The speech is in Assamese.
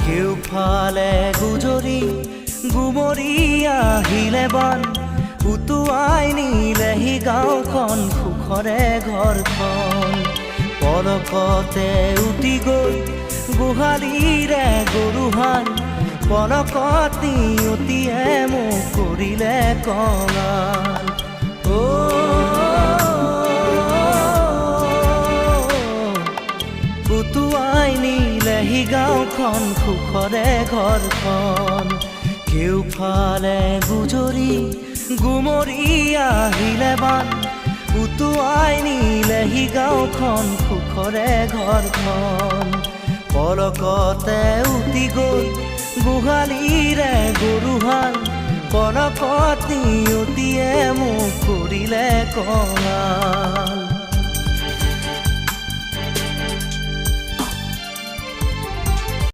কেউফালে গুজৰি গুমৰি আহিলে বান উটুৱাই নিলেহি গাঁওখন সুখৰে ঘৰখন পলকতে উটি গৈ গোহালিৰে গৰুহাল পলকত নিয়তিয়ে মোক কৰিলে কঙাল উটুৱাই নিলেহি গাঁওখন সুখৰে ঘৰখন কেউফালে গুজৰি গুমৰি আহিলে বান উটুৱাই নিলেহি গাঁওখন সুখৰে ঘৰখন পলকতে উটি গৈ গোহালিৰে গৰুহাল পলকত নিয়তিয়ে মোক কৰিলে কঙাল